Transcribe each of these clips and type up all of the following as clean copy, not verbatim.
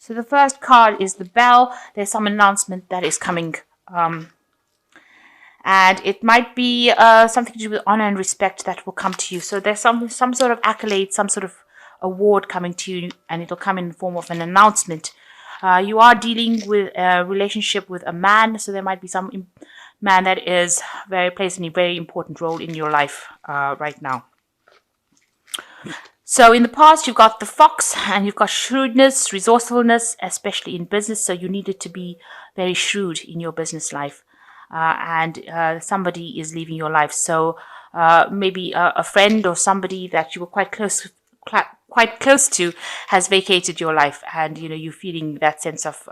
So the first card is the Bell. There's some announcement that is coming. And it might be something to do with honor and respect that will come to you. So there's some sort of accolade, some sort of award coming to you, and it'll come in the form of an announcement. You are dealing with a relationship with a man, so there might be some man that plays a very important role in your life right now. So in the past, you've got the Fox, and you've got shrewdness, resourcefulness, especially in business. So you needed to be very shrewd in your business life. And somebody is leaving your life. So maybe a friend or somebody that you were quite close to has vacated your life, and you're feeling that sense of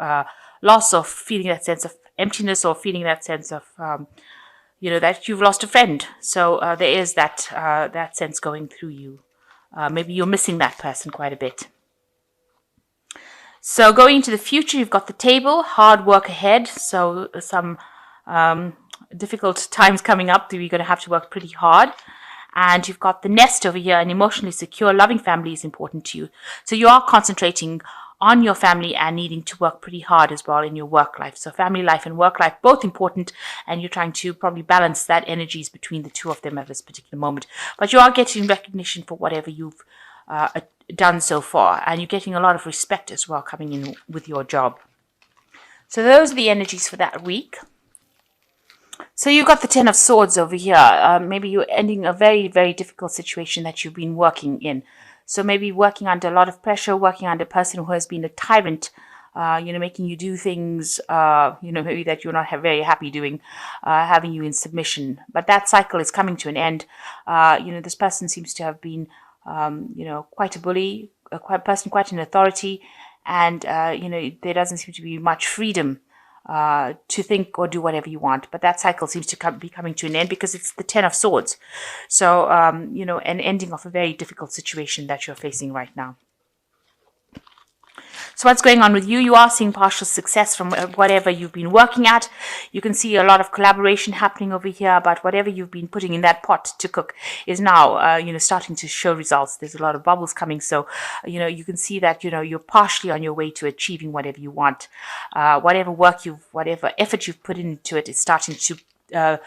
loss, or feeling that sense of emptiness, or feeling that sense of that you've lost a friend. So there is that sense going through you. Maybe you're missing that person quite a bit. So going into the future, you've got the Table, hard work ahead. So some difficult times coming up. You're going to have to work pretty hard. And you've got the Nest over here. An emotionally secure, loving family is important to you. So you are concentrating on your family and needing to work pretty hard as well in your work life. So family life and work life, both important, and you're trying to probably balance that energies between the two of them at this particular moment. But you are getting recognition for whatever you've done so far, and you're getting a lot of respect as well coming in with your job. So those are the energies for that week. So you've got the Ten of Swords over here. Maybe you're ending a very, very difficult situation that you've been working in. So maybe working under a lot of pressure, working under a person who has been a tyrant, making you do things, maybe that you're not very happy doing, having you in submission. But that cycle is coming to an end. This person seems to have been, quite a bully, quite an authority, and, there doesn't seem to be much freedom to think or do whatever you want. But that cycle seems to be coming to an end because it's the Ten of Swords. So, an ending of a very difficult situation that you're facing right now. So what's going on with you? You are seeing partial success from whatever you've been working at. You can see a lot of collaboration happening over here, but whatever you've been putting in that pot to cook is now, starting to show results. There's a lot of bubbles coming. So, you can see that, you're partially on your way to achieving whatever you want. Whatever effort you've put into it is starting to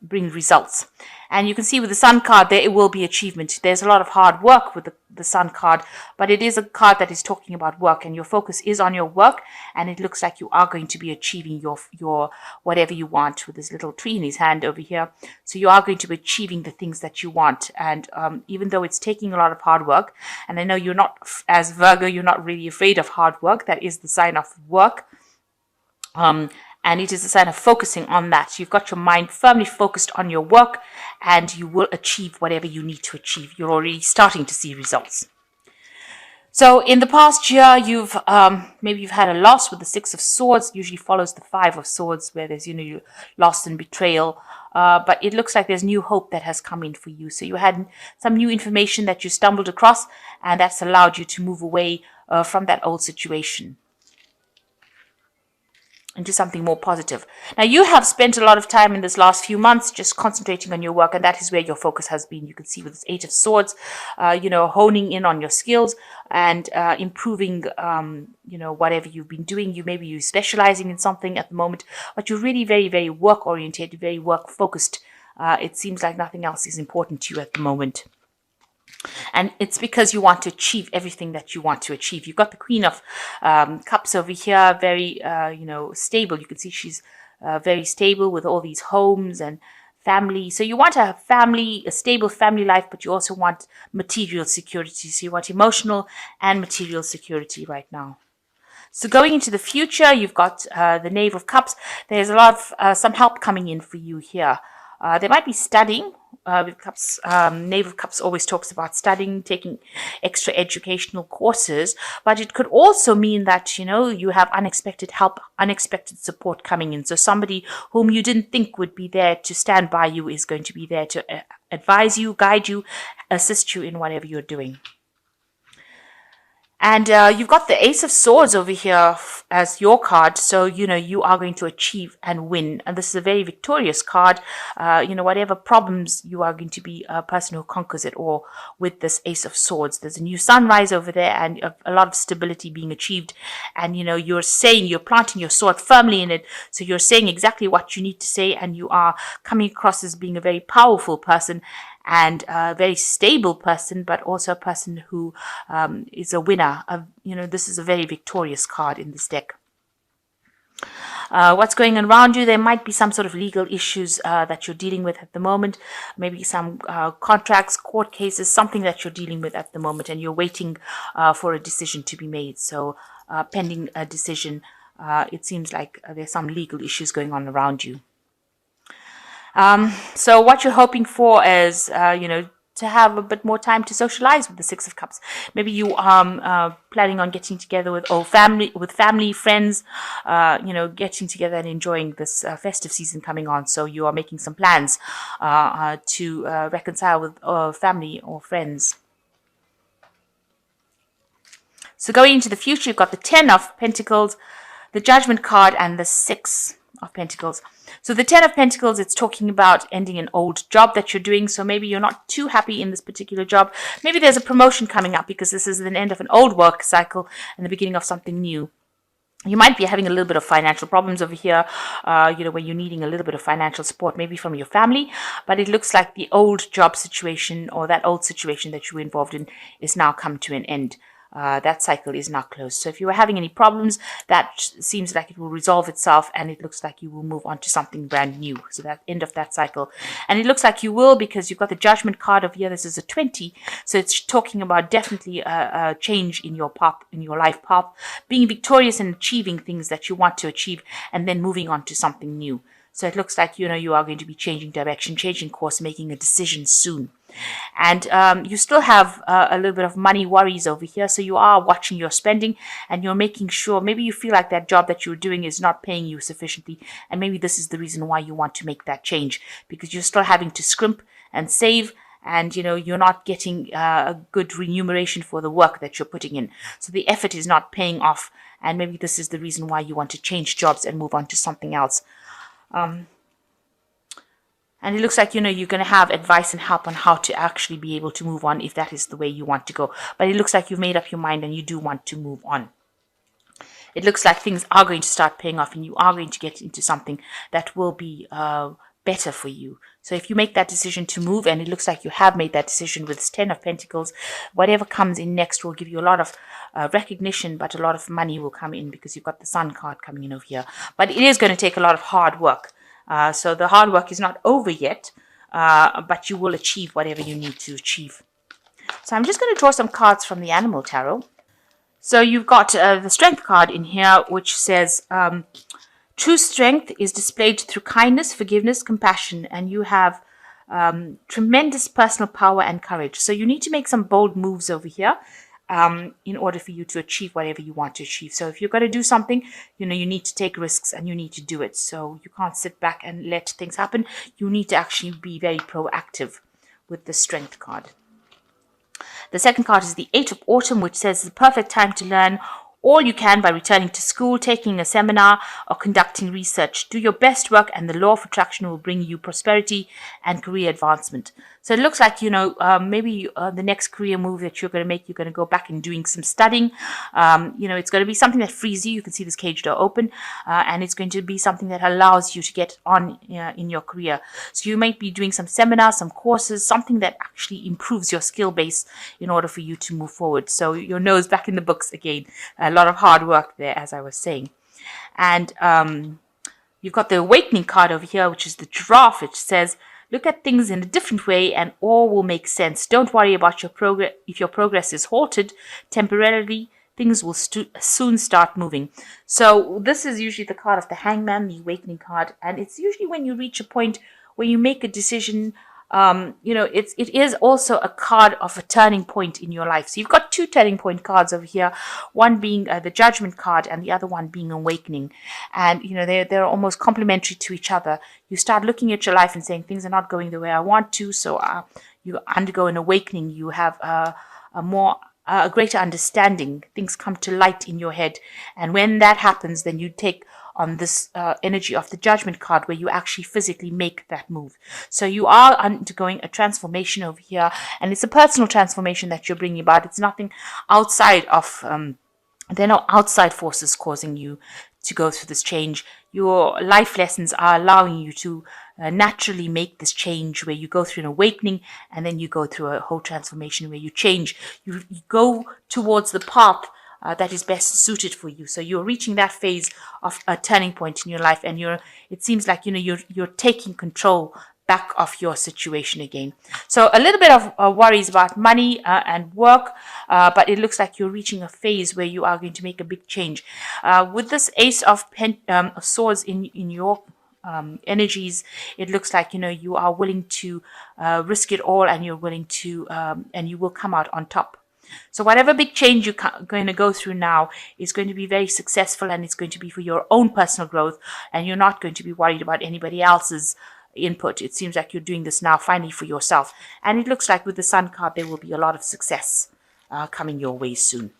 bring results. And you can see with the Sun card there, it will be achievement. There's a lot of hard work with the Sun card, but it is a card that is talking about work, and your focus is on your work, and it looks like you are going to be achieving your whatever you want with this little tree in his hand over here. So you are going to be achieving the things that you want, and even though it's taking a lot of hard work, and I know you're not, as Virgo, you're not really afraid of hard work. That is the sign of work. And it is a sign of focusing on that. You've got your mind firmly focused on your work, and you will achieve whatever you need to achieve. You're already starting to see results. So in the past year, maybe you've had a loss with the Six of Swords. Usually follows the Five of Swords, where there's loss and betrayal. But it looks like there's new hope that has come in for you. So you had some new information that you stumbled across, and that's allowed you to move away from that old situation into something more positive. Now, you have spent a lot of time in this last few months just concentrating on your work, and that is where your focus has been. You can see with this Eight of Swords, honing in on your skills and improving, whatever you've been doing. You're specializing in something at the moment, but you're really very, very work-oriented, very work-focused. It seems like nothing else is important to you at the moment. And it's because you want to achieve everything that you want to achieve. You've got the Queen of Cups over here, very, stable. You can see she's very stable with all these homes and family. So you want to have a stable family life, but you also want material security. So you want emotional and material security right now. So going into the future, you've got the Knave of Cups. There's a lot of some help coming in for you here. There might be studying. With Cups, Knave of Cups always talks about studying, taking extra educational courses, but it could also mean that, you have unexpected help, unexpected support coming in. So somebody whom you didn't think would be there to stand by you is going to be there to advise you, guide you, assist you in whatever you're doing. And you've got the Ace of Swords over here as your card. So, you are going to achieve and win. And this is a very victorious card. Whatever problems, you are going to be a person who conquers it all with this Ace of Swords. There's a new sunrise over there and a lot of stability being achieved. And, you're planting your sword firmly in it. So you're saying exactly what you need to say. And you are coming across as being a very powerful person and a very stable person, but also a person who is a winner. This is a very victorious card in this deck. What's going on around you? There might be some sort of legal issues that you're dealing with at the moment. Maybe some contracts, court cases, something that you're dealing with at the moment, and you're waiting for a decision to be made. So pending a decision, it seems like there's some legal issues going on around you. So what you're hoping for is, to have a bit more time to socialize with the Six of Cups. Maybe you are planning on getting together with family, friends, getting together and enjoying this festive season coming on. So you are making some plans to reconcile with family or friends. So going into the future, you've got the 10 of Pentacles, the Judgment card, and the 6 of Pentacles. So the 10 of Pentacles, it's talking about ending an old job that you're doing. So maybe you're not too happy in this particular job. Maybe there's a promotion coming up because this is the end of an old work cycle and the beginning of something new. You might be having a little bit of financial problems over here, where you're needing a little bit of financial support, maybe from your family. But it looks like the old job situation or that old situation that you were involved in is now come to an end. That cycle is now closed. So if you were having any problems, that seems like it will resolve itself and it looks like you will move on to something brand new. So that end of that cycle. And it looks like you will because you've got the Judgment card over here. This is a 20. So it's talking about definitely a change in your path, in your life path, being victorious and achieving things that you want to achieve and then moving on to something new. So it looks like, you are going to be changing direction, changing course, making a decision soon. And you still have a little bit of money worries over here. So you are watching your spending and you're making sure, maybe you feel like that job that you're doing is not paying you sufficiently. And maybe this is the reason why you want to make that change, because you're still having to scrimp and save. And, you're not getting a good remuneration for the work that you're putting in. So the effort is not paying off. And maybe this is the reason why you want to change jobs and move on to something else. And it looks like, you're going to have advice and help on how to actually be able to move on if that is the way you want to go. But it looks like you've made up your mind and you do want to move on. It looks like things are going to start paying off and you are going to get into something that will be better for you. So if you make that decision to move, and it looks like you have made that decision with this 10 of Pentacles, whatever comes in next will give you a lot of recognition, but a lot of money will come in because you've got the Sun card coming in over here. But it is going to take a lot of hard work. So the hard work is not over yet, but you will achieve whatever you need to achieve. So I'm just going to draw some cards from the Animal Tarot. So you've got the Strength card in here, which says, true strength is displayed through kindness, forgiveness, compassion, and you have tremendous personal power and courage. So you need to make some bold moves over here in order for you to achieve whatever you want to achieve. So if you're going to do something, you need to take risks and you need to do it. So you can't sit back and let things happen. You need to actually be very proactive with the Strength card. The second card is the 8 of Autumn, which says the perfect time to learn all you can by returning to school, taking a seminar, or conducting research. Do your best work and the law of attraction will bring you prosperity and career advancement. So it looks like, maybe the next career move that you're going to make, you're going to go back and doing some studying. It's going to be something that frees you. You can see this cage door open, and it's going to be something that allows you to get on in your career. So you might be doing some seminars, some courses, something that actually improves your skill base in order for you to move forward. So your nose back in the books again. A lot of hard work there, as I was saying. And you've got the Awakening card over here, which is the Giraffe, which says, look at things in a different way and all will make sense. Don't worry about your progress. If your progress is halted temporarily, things will soon start moving. So this is usually the card of the Hangman, the Awakening card. And it's usually when you reach a point where you make a decision. It is also a card of a turning point in your life. So you've got two turning point cards over here, one being the Judgment card and the other one being Awakening. And, they're almost complementary to each other. You start looking at your life and saying things are not going the way I want to. So you undergo an awakening. You have a more a greater understanding. Things come to light in your head. And when that happens, then you take on this energy of the Judgment card, where you actually physically make that move. So you are undergoing a transformation over here, and it's a personal transformation that you're bringing about. It's nothing outside of, there are no outside forces causing you to go through this change. Your life lessons are allowing you to naturally make this change, where you go through an awakening and then you go through a whole transformation where you change. You go towards the path that is best suited for you. So you're reaching that phase of a turning point in your life, and it seems like you're taking control back of your situation again. So a little bit of worries about money and work, but it looks like you're reaching a phase where you are going to make a big change. With this Ace of Swords in your energies, it looks like you are willing to risk it all, and you're willing to and you will come out on top. So whatever big change you're going to go through now is going to be very successful, and it's going to be for your own personal growth, and you're not going to be worried about anybody else's input. It seems like you're doing this now finally for yourself, and it looks like with the Sun card there will be a lot of success coming your way soon.